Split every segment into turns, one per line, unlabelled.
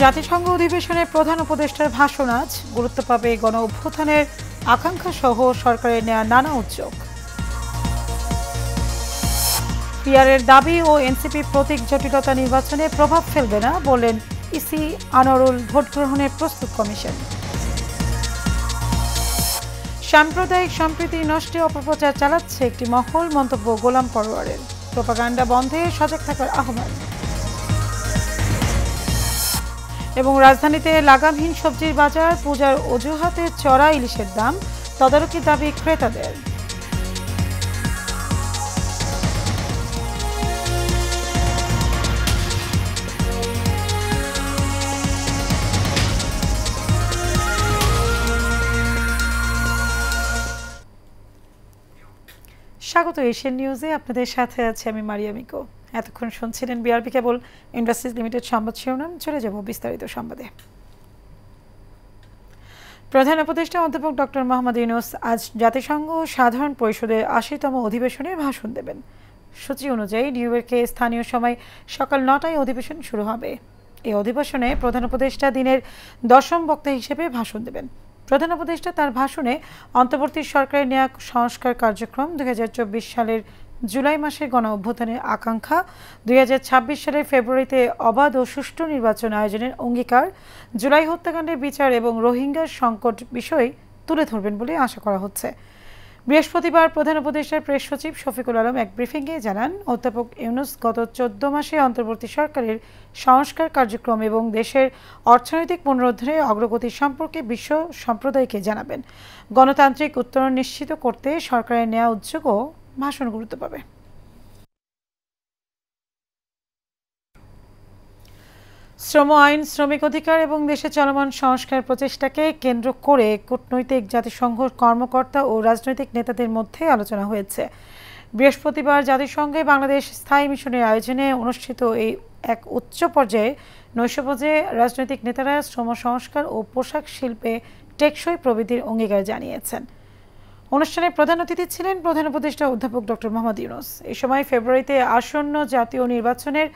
জাতিসংঘ অধিবেশনে প্রধান উপদেষ্টার ভাষণ আজ গুরুত্ব পাবে গণ অভ্যুত্থানের আকাঙ্ক্ষা সহ সরকারের নেয়া নানা উদ্যোগ। পিআরের দাবি ও এনসিপি প্রতীক জটিলতা নির্বাচনে প্রভাব ফেলবে না বললেন ইসি আনোয়ারুল। ভোট গ্রহণের প্রস্তুত কমিশন। সাম্প্রদায়িক সম্প্রীতি নষ্টে অপপ্রচার চালাচ্ছে একটি মহল, মন্তব্য গোলাম পরোয়ারের। প্রোপাগান্ডা বন্ধে সজাগ থাকার আহ্বান। এবং রাজধানীতে লাগামহীন সবজির বাজার, পূজার অজুহাতে চড়া ইলিশের দাম, তদারকির দাবি ক্রেতাদের। স্বাগত এশিয়ান নিউজে, আপনাদের সাথে আছে আমি মারিয়া মিকো। এতক্ষণ শুনছিলেন বিআরবি কেবল ইন্ডাস্ট্রিজ লিমিটেড সংবাদ শিরোনাম। চলে যাব বিস্তারিত সংবাদে। প্রধান উপদেষ্টা অধ্যাপক ডক্টর মোহাম্মদ ইউনূস আজ জাতিসংঘ সাধারণ পরিষদের ৮০তম অধিবেশনে ভাষণ দেবেন। সূচি অনুযায়ী নিউ ইয়র্কে স্থানীয় সময় সকাল ৯টায় অধিবেশন শুরু হবে। এই অধিবেশনে প্রধান উপদেষ্টা দিনের ১০ম বক্তা হিসেবে ভাষণ দেবেন। প্রধান উপদেষ্টা তার ভাষণে অন্তর্বর্তী সরকারের নেয়া সংস্কার কার্যক্রম, ২০২৪ সালের জুলাই মাসে গণ অভ্যুত্থানের আকাঙ্ক্ষা, ২০২৬ সালের ফেব্রুয়ারিতে অবাধ ও সুষ্ঠু নির্বাচন আয়োজনের অঙ্গীকার, জুলাই হত্যাকাণ্ডের বিচার এবং রোহিঙ্গার সংকট বিষয় তুলে ধরবেন বলে আশা করা হচ্ছে। বৃহস্পতিবার প্রধান উপদেষ্টার প্রেস সচিব শফিকুল আলম এক ব্রিফিংয়ে জানান, অধ্যাপক ইউনূস গত ১৪ মাসে অন্তর্বর্তী সরকারের সংস্কার কার্যক্রম এবং দেশের অর্থনৈতিক পুনরুদ্ধারের অগ্রগতি সম্পর্কে বিশ্ব সম্প্রদায়কে জানাবেন। গণতান্ত্রিক উত্তরণ নিশ্চিত করতে সরকারের নেওয়া উদ্যোগও ভাষণ গুরুত্ব পাবে। শ্রম আইন, শ্রমিক অধিকার এবং দেশে চলমান সংস্কার প্রচেষ্টাকে কেন্দ্র করে কূটনৈতিক জাতিসংঘ কর্মকর্তা ও রাজনৈতিক নেতাদের মধ্যে আলোচনা হয়েছে। বৃহস্পতিবার জাতিসংঘে বাংলাদেশ স্থায়ী মিশনের আয়োজনে অনুষ্ঠিত এই এক উচ্চ পর্যায়ে নৈশভোজে রাজনৈতিক নেতারা শ্রম সংস্কার ও পোশাক শিল্পে টেকসই প্রবৃদ্ধির অঙ্গীকার জানিয়েছেন। অনুষ্ঠানে প্রধান অতিথি ছিলেন প্রধান উপদেষ্টা অধ্যাপক ডক্টর মোহাম্মদ ইউনূস। এই সময় ফেব্রুয়ারিতে আসন্ন জাতীয় নির্বাচনের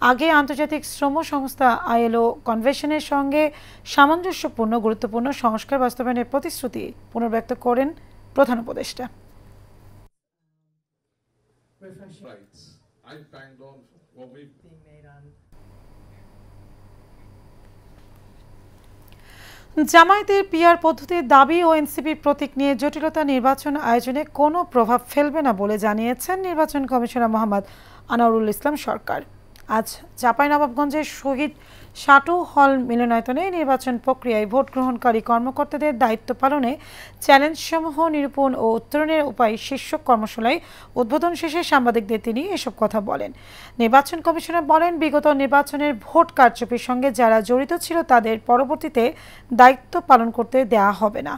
আগে আন্তর্জাতিক শ্রম সংস্থা আইএলও কনভেনশনের সঙ্গে সামঞ্জস্যপূর্ণ গুরুত্বপূর্ণ সংস্কার বাস্তবায়নের প্রতিশ্রুতি পুনর্ব্যক্ত করেন প্রধান উপদেষ্টা। জামায়াতের পিআর পদ্ধতির দাবি ও এনসিপির প্রতীক নিয়ে জটিলতা নির্বাচন আয়োজনে কোনো প্রভাব ফেলবে না বলে জানিয়েছেন নির্বাচন কমিশনার মোহাম্মদ আনোয়ারুল ইসলাম সরকার। আজ চাঁপাইনবাবগঞ্জের শহীদ সাটু হল মিলনায়তনে নির্বাচন প্রক্রিয়ায় ভোট গ্রহণকারী কর্মকর্তাদের দায়িত্ব পালনে চ্যালেঞ্জসমূহ নিরূপণ ও উত্তরণের উপায় শীর্ষক কর্মশালায় উদ্বোধন শেষে সাংবাদিকদের তিনি এসব কথা বলেন। নির্বাচন কমিশনার বলেন, বিগত নির্বাচনের ভোট কারচুপির সঙ্গে যারা জড়িত ছিল তাদের পরবর্তীতে দায়িত্ব পালন করতে দেয়া হবে না।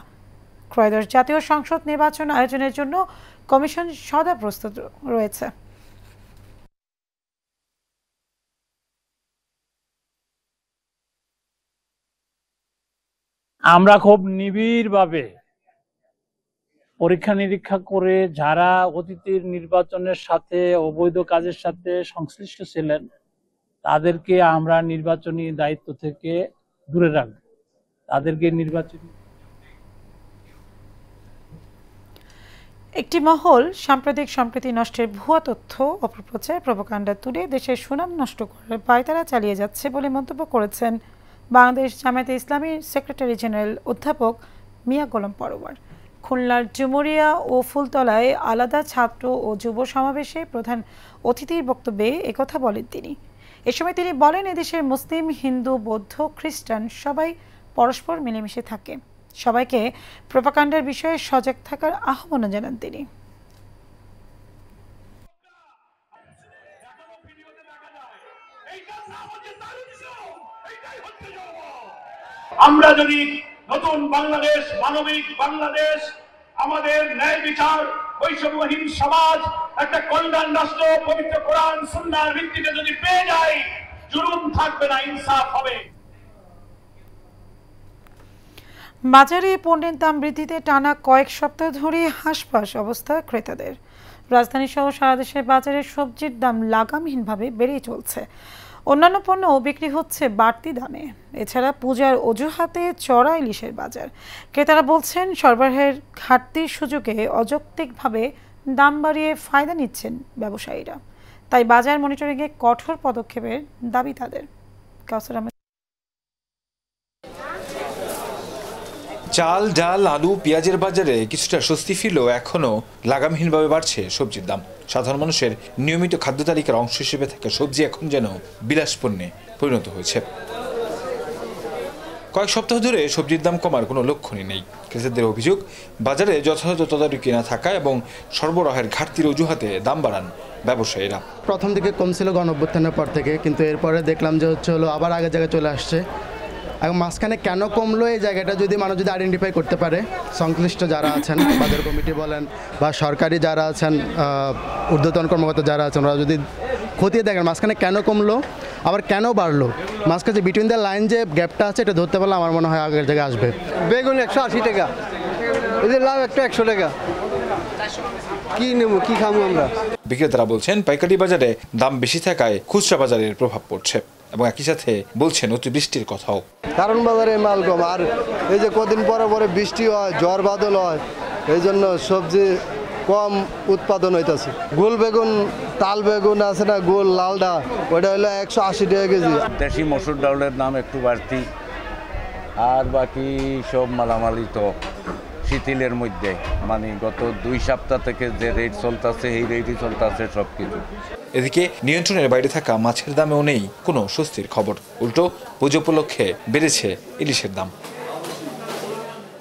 ত্রয়োদশ জাতীয় সংসদ নির্বাচন আয়োজনের জন্য কমিশন সদা প্রস্তুত রয়েছে।
আমরা খুব নিবিড়ভাবে পরীক্ষা নিরীক্ষা করে যারা অতীতের নির্বাচনের সাথে অবৈধ কাজের সাথে সংশ্লিষ্ট ছিলেন তাদেরকে আমরা নির্বাচনী দায়িত্ব থেকে দূরে রাখব। তাদেরকে নির্বাচনী
একটি মহল সাম্প্রদায়িক সম্প্রীতি নষ্টের ভুয়া তথ্য, অপপ্রচার, প্রোপাগান্ডা তুলে দেশের সুনাম নষ্ট করার পায়তারা চালিয়ে যাচ্ছে বলে মন্তব্য করেছেন বাংলাদেশ জামায়াতে ইসলামীর সেক্রেটারি জেনারেল অধ্যাপক মিয়া গোলাম পরোয়ার। খুলনার ডুমুরিয়া ও ফুলতলায় আলাদা ছাত্র ও যুব সমাবেশে প্রধান অতিথির বক্তব্যে একথা বলেন তিনি। এ সময় তিনি বলেন, এদেশের মুসলিম, হিন্দু, বৌদ্ধ, খ্রিস্টান সবাই পরস্পর মিলেমিশে থাকে। সবাইকে প্রোপাগান্ডার বিষয়ে সজাগ থাকার আহ্বান জানান তিনি।
আমরা যদি নতুন বাংলাদেশ, মানবিক বাংলাদেশ, আমাদের ন্যায় বিচার, বৈষম্যহীন সমাজ, একটা কল্যাণ রাষ্ট্র, পবিত্র কোরআন সুন্নাহর ভিত্তিতে যদি পেয়ে যাই, জুলুম থাকবে না, ইনসাফ হবে।
বাজারে পণ্যের দাম বৃদ্ধিতে টানা কয়েক সপ্তাহ ধরে হাসপাস অবস্থা ক্রেতাদের। রাজধানী সহ সারা দেশের বাজারে সবজির দাম লাগামহীনভাবে বেড়েই চলছে। অন্যান্য পণ্যও বিক্রি হচ্ছে বাড়তি দামে। এছাড়া পূজার অজুহাতে চড়া ইলিশের বাজার। ক্রেতারা বলছেন সরবরাহের ঘাটতির সুযোগে অযৌক্তিকভাবে দাম বাড়িয়ে ফায়দা নিচ্ছেন ব্যবসায়ীরা। তাই বাজার মনিটরিংয়ে কঠোর পদক্ষেপের দাবি তাদের। কাউসার আহমেদ।
চাল, ডাল, আলু, পেঁয়াজের বাজারে কিছুটা স্বস্তি ফিরলেও এখনও লাগামহীনভাবে বাড়ছে সবজির দাম। সাধারণ মানুষের নিয়মিত খাদ্য তালিকার অংশ হিসেবে থাকা সবজি এখন যেন বিলাসপণ্যে পরিণত হয়েছে। কয়েক সপ্তাহ ধরে সবজির দাম কমার কোনো লক্ষণই নেই। ক্রেতাদের অভিযোগ, বাজারে যথাযথ তদারকি না থাকা এবং সরবরাহের ঘাটতির অজুহাতে দাম বাড়ান ব্যবসায়ীরা।
প্রথম দিকে কমছিল গণঅভ্যুত্থানের পর থেকে, কিন্তু এরপরে দেখলাম যে হলো আবার আগের জায়গায় চলে আসছে। এখন মাঝখানে কেন কমলো এই জায়গাটা যদি মানুষ যদি আইডেন্টিফাই করতে পারে, সংশ্লিষ্ট যারা আছেন বাজার কমিটি বলেন বা সরকারি যারা আছেন ঊর্ধ্বতন কর্মকর্তা যারা আছেন, ওরা যদি খতিয়ে দেখেন মাঝখানে কেন কমলো আবার কেন বাড়লো, মাঝখানে বিটুইন দ্য লাইন যে গ্যাপটা আছে এটা ধরতে পারলে আমার মনে হয় আগের জায়গায় আসবে।
বেগুন 180 টাকা, এদের লাভ একটা 100 টাকা, কি নেব কি খাবো আমরা।
বিক্রেতারা বলছেন পাইকারি বাজারে দাম বেশি থাকায় খুচরা বাজারের প্রভাব পড়ছে এবং একই সাথে বলছেন অতিবৃষ্টির কথাও।
কারণ বাজারে মাল কম, আর এই যে কদিন পরে পরে বৃষ্টি হয়, ঝড় বাদল হয়, এই জন্য সবজি কম উৎপাদন হইতেছে। গোল বেগুন, তাল বেগুন আছে না, গোল লালডা, ওটা হলো 180 টাকা কেজি।
দেশি মসুর ডালের দাম একটু বাড়তি, আর বাকি সব মালামালি তো শীতলের মধ্যে, মানে গত 2 সপ্তাহ থেকে যে রেট চলতেছে এই রেটই চলতেছে সব কিছু।
এদিকে নিয়ন্ত্রণের বাইরে থাকা মাছের দামেও নেই কোনো স্বস্তির খবর। উল্টো পুজো উপলক্ষে বেড়েছে ইলিশের দাম।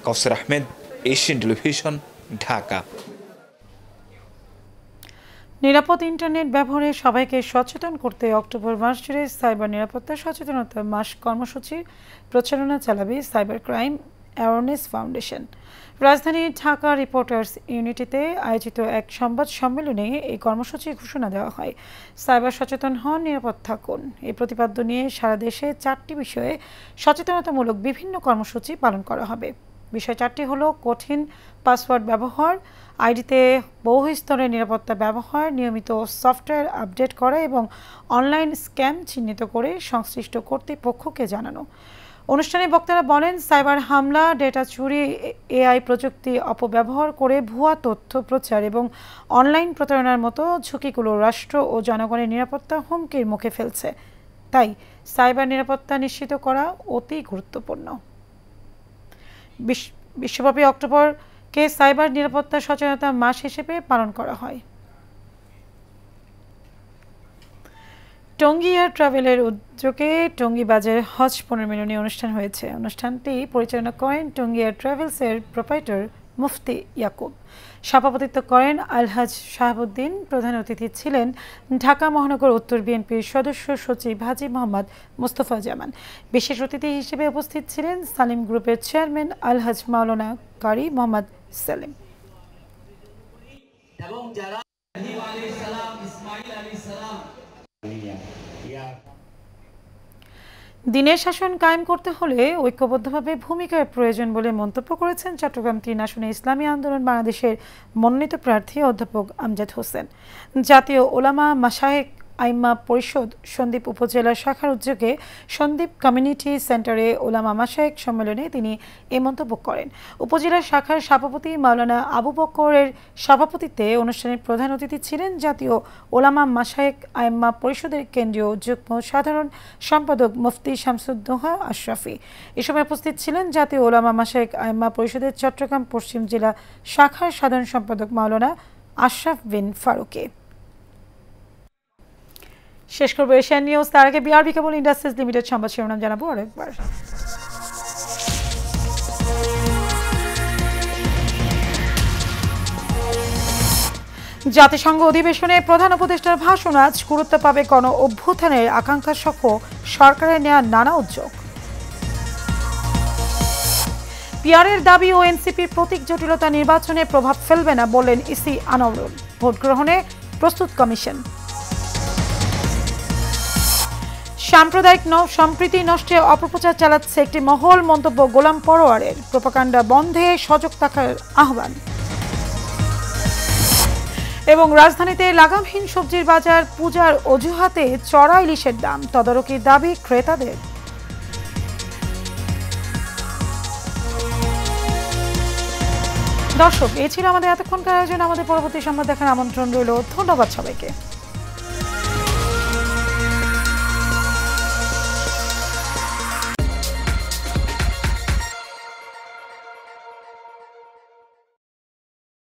কাউসার আহমেদ, এশিয়ান টেলিভিশন, ঢাকা।
নিরাপদ ইন্টারনেট ব্যবহারে সবাইকে সচেতন করতে অক্টোবর মাস জুড়ে সাইবার নিরাপত্তা সচেতনতা মাস কর্মসূচির প্রচারণা চালাবে সাইবার ক্রাইম অ্যাওয়ারনেস ফাউন্ডেশন। রাজধানীর ঢাকা রিপোর্টার্স ইউনিটিতে আয়োজিত এক সংবাদ সম্মেলনে এই কর্মসূচি ঘোষণা দেওয়া হয়। সাইবার সচেতন হন, নিরাপদ থাকুন এই প্রতিপাদ্য নিয়ে সারা দেশে 4টি বিষয়ে সচেতনতামূলক বিভিন্ন কর্মসূচি পালন করা হবে। বিষয় 4টি হলো কঠিন পাসওয়ার্ড ব্যবহার, আইডিতে বহু স্তরের নিরাপত্তা ব্যবহার, নিয়মিত সফটওয়্যার আপডেট করা এবং অনলাইন স্ক্যাম চিহ্নিত করে সংশ্লিষ্ট কর্তৃপক্ষকে জানানো। অনুষ্ঠানে বক্তারা বলেন, সাইবার হামলা, ডেটা চুরি, এআই প্রযুক্তি অপব্যবহার করে ভুয়া তথ্য প্রচার এবং অনলাইন প্রতারণার মতো ঝুঁকিগুলো রাষ্ট্র ও জনগণের নিরাপত্তা হুমকির মুখে ফেলছে। তাই সাইবার নিরাপত্তা নিশ্চিত করা অতি গুরুত্বপূর্ণ। বিশ্বব্যাপী অক্টোবরকে সাইবার নিরাপত্তা সচেতনতা মাস হিসেবে পালন করা হয়। টঙ্গী এয়ার ট্রাভেলের উদ্যোগে টঙ্গী বাজার হজ পুনর্মিলনী অনুষ্ঠান হয়েছে। অনুষ্ঠানটি পরিচালনা করেন টঙ্গী এয়ার ট্রাভেলসের প্রোপাইটর মুফতি ইয়াকুব। সভাপতিত্ব করেন আলহাজ শাহাবুদ্দিন। প্রধান অতিথি ছিলেন ঢাকা মহানগর উত্তর বিএনপির সদস্য সচিব হাজী মোহাম্মদ মুস্তফা জামান। বিশেষ অতিথি হিসেবে উপস্থিত ছিলেন সালিম গ্রুপের চেয়ারম্যান আলহাজ মাওলানা কারি মোহাম্মদ সেলিম। দিনের শাসন কায়েম করতে হলে ঐক্যবদ্ধভাবে ভূমিকার প্রয়োজন বলে মন্তব্য করেছেন চট্টগ্রাম 3 আসনে ইসলামী আন্দোলন বাংলাদেশের মনোনীত প্রার্থী অধ্যাপক আমজাদ হোসেন। জাতীয় ওলামা মাশায়েখ আইম্মা পরিষদ সন্দ্বীপ উপজেলা শাখার উদ্যোগে সন্দ্বীপ কমিউনিটি সেন্টারে ওলামা মাশায়েখ সম্মেলনে তিনি এই মন্তব্য করেন। উপজেলা শাখার সভাপতি মাওলানা আবু বকরের সভাপতিত্বে অনুষ্ঠানের প্রধান অতিথি ছিলেন জাতীয় ওলামা মাশায়েখ আইম্মা পরিষদের কেন্দ্রীয় যুগ্ম সাধারণ সম্পাদক মুফতি শামসুদ্দোহা আশরাফি। এ সময় উপস্থিত ছিলেন জাতীয় ওলামা মাশায়েখ আইম্মা পরিষদের চট্টগ্রাম পশ্চিম জেলা শাখার সাধারণ সম্পাদক মাওলানা আশরাফ বিন ফারুকে। শেষ করব এশিয়ান নিউজ, তার আগে বিআরবি কেবল ইন্ডাস্ট্রিজ লিমিটেড সংবাদ শিরোনাম জানাবো আরেকবার। জাতিসংঘ অধিবেশনে প্রধান উপদেষ্টার ভাষণ আজ গুরুত্ব পাবে গণ অভ্যুত্থানের আকাঙ্ক্ষা সহ সরকারের নেওয়া নানা উদ্যোগ। পিআরের দাবি ও এনসিপির প্রতীক জটিলতা নির্বাচনে প্রভাব ফেলবে না বললেন ইসি আনোয়ারুল। ভোট গ্রহণে প্রস্তুত কমিশন। সাম্প্রদায়িক সম্প্রীতি নষ্টে অপপ্রচার চালাচ্ছে একটি মহল, মন্তব্য গোলাম পরোয়ারের। প্রোপাগান্ডা বন্ধে সজাগ থাকার আহ্বান। এবং রাজধানীতে লাগামহীন সবজির বাজার, পূজার অজুহাতে চড়া ইলিশের দাম, তদারকির দাবি ক্রেতাদের। দর্শক, এই ছিল আমাদের এতক্ষণকার আয়োজন। আমাদের পরবর্তী সংবাদ দেখার আমন্ত্রণ রইল। ধন্যবাদ সবাইকে।